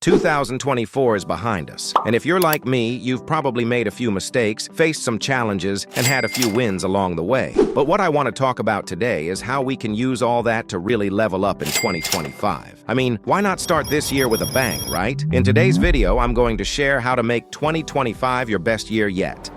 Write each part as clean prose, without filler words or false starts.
2024 is behind us, and if you're like me, you've probably made a few mistakes, faced some challenges, and had a few wins along the way. But what I want to talk about today is how we can use all that to really level up in 2025. I mean, why not start this year with a bang, right? In today's video, I'm going to share how to make 2025 your best year yet.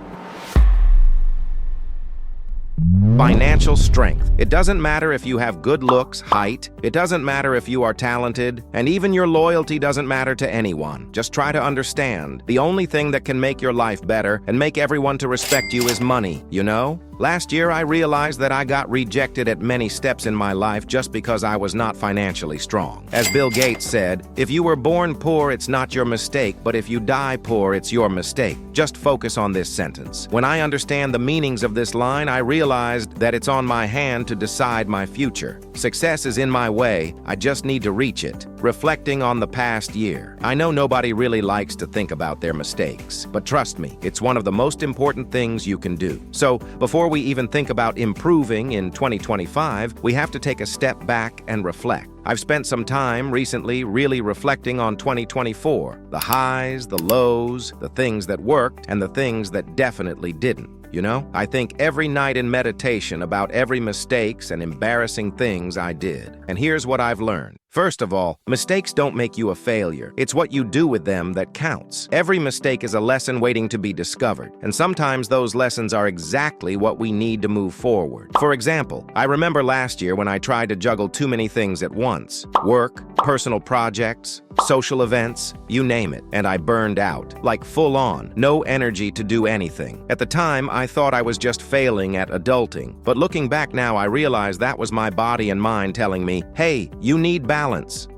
Financial strength. It doesn't matter if you have good looks, height. It doesn't matter if you are talented, and even your loyalty doesn't matter to anyone. Just try to understand. The only thing that can make your life better and make everyone to respect you is money, you know? Last year, I realized that I got rejected at many steps in my life just because I was not financially strong. As Bill Gates said, if you were born poor, it's not your mistake, but if you die poor, it's your mistake. Just focus on this sentence. When I understand the meanings of this line, I realized that it's on my hand to decide my future. Success is in my way, I just need to reach it. Reflecting on the past year. I know nobody really likes to think about their mistakes, but trust me, it's one of the most important things you can do. So, before we even think about improving in 2025, we have to take a step back and reflect. I've spent some time recently really reflecting on 2024, the highs, the lows, the things that worked, and the things that definitely didn't. You know, I think every night in meditation about every mistakes and embarrassing things I did. And here's what I've learned. First of all, mistakes don't make you a failure. It's what you do with them that counts. Every mistake is a lesson waiting to be discovered, and sometimes those lessons are exactly what we need to move forward. For example, I remember last year when I tried to juggle too many things at once. Work, personal projects, social events, you name it, and I burned out. Like full on, no energy to do anything. At the time, I thought I was just failing at adulting, but looking back now, I realized that was my body and mind telling me, hey, you need balance.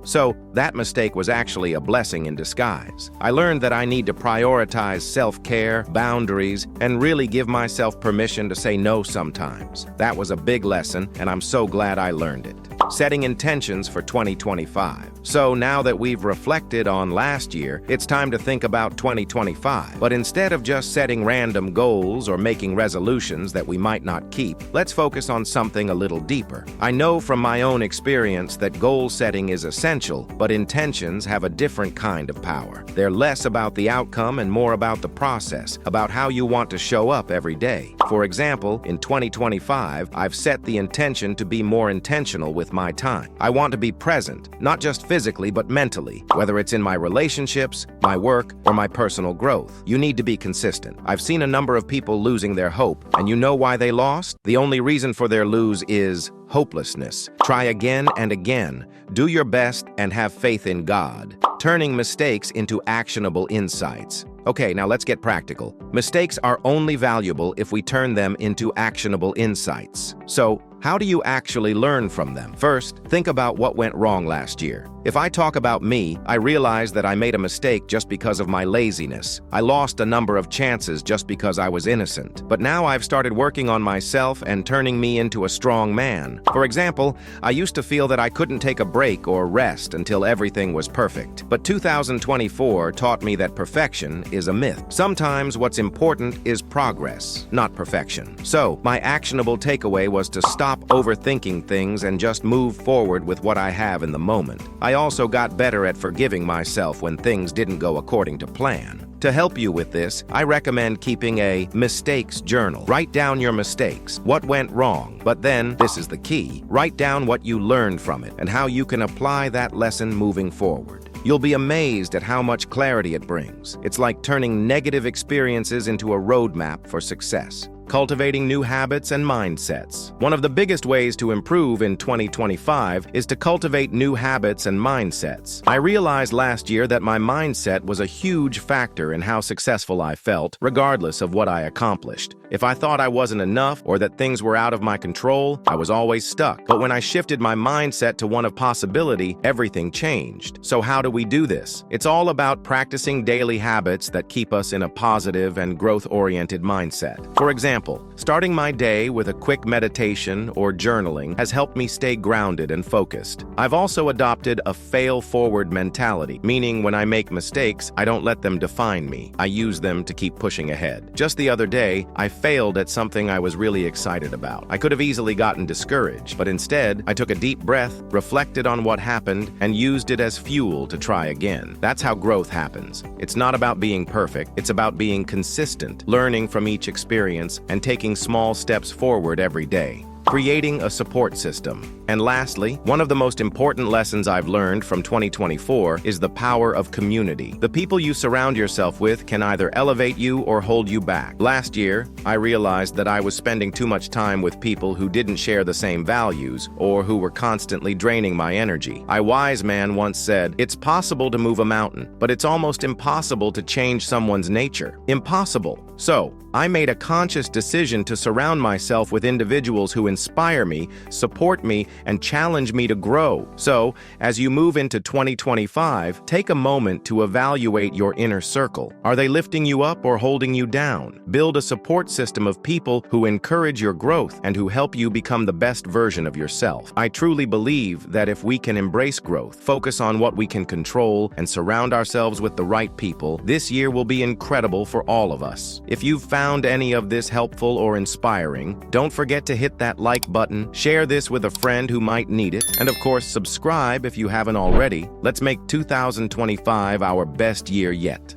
So that mistake was actually a blessing in disguise. I learned that I need to prioritize self-care, boundaries, and really give myself permission to say no sometimes. That was a big lesson, and I'm so glad I learned it. Setting intentions for 2025. So now that we've reflected on last year, it's time to think about 2025. But instead of just setting random goals or making resolutions that we might not keep, let's focus on something a little deeper. I know from my own experience that goal setting is essential, but intentions have a different kind of power. They're less about the outcome and more about the process, about how you want to show up every day. For example, in 2025, I've set the intention to be more intentional with my time. I want to be present, not just physically but mentally, whether it's in my relationships, my work, or my personal growth. You need to be consistent. I've seen a number of people losing their hope, and you know why they lost? The only reason for their lose is hopelessness. Try again and again. Do your best and have faith in God. Turning mistakes into actionable insights. Okay, now let's get practical. Mistakes are only valuable if we turn them into actionable insights. So, how do you actually learn from them? First, think about what went wrong last year. If I talk about me, I realized that I made a mistake just because of my laziness. I lost a number of chances just because I was innocent. But now I've started working on myself and turning me into a strong man. For example, I used to feel that I couldn't take a break or rest until everything was perfect. But 2024 taught me that perfection is a myth. Sometimes what's important is progress, not perfection. So, my actionable takeaway was to stop overthinking things and just move forward with what I have in the moment. I also got better at forgiving myself when things didn't go according to plan. To help you with this, I recommend keeping a mistakes journal. Write down your mistakes, what went wrong, but then, this is the key, write down what you learned from it and how you can apply that lesson moving forward. You'll be amazed at how much clarity it brings. It's like turning negative experiences into a roadmap for success. Cultivating new habits and mindsets. One of the biggest ways to improve in 2025 is to cultivate new habits and mindsets. I realized last year that my mindset was a huge factor in how successful I felt, regardless of what I accomplished. If I thought I wasn't enough or that things were out of my control, I was always stuck. But when I shifted my mindset to one of possibility, everything changed. So how do we do this? It's all about practicing daily habits that keep us in a positive and growth-oriented mindset. For example, example, starting my day with a quick meditation or journaling has helped me stay grounded and focused. I've also adopted a fail-forward mentality, meaning when I make mistakes, I don't let them define me. I use them to keep pushing ahead. Just the other day, I failed at something I was really excited about. I could have easily gotten discouraged, but instead, I took a deep breath, reflected on what happened, and used it as fuel to try again. That's how growth happens. It's not about being perfect, it's about being consistent, learning from each experience, and taking small steps forward every day. Creating a support system. And lastly, one of the most important lessons I've learned from 2024 is the power of community. The people you surround yourself with can either elevate you or hold you back. Last year, I realized that I was spending too much time with people who didn't share the same values or who were constantly draining my energy. A wise man once said, "It's possible to move a mountain, but it's almost impossible to change someone's nature." Impossible. So, I made a conscious decision to surround myself with individuals who inspire me, support me, and challenge me to grow. So, as you move into 2025, take a moment to evaluate your inner circle. Are they lifting you up or holding you down? Build a support system of people who encourage your growth and who help you become the best version of yourself. I truly believe that if we can embrace growth, focus on what we can control, and surround ourselves with the right people, this year will be incredible for all of us. If you've found any of this helpful or inspiring, don't forget to hit that like button, share this with a friend who might need it, and of course, subscribe if you haven't already. Let's make 2025 our best year yet.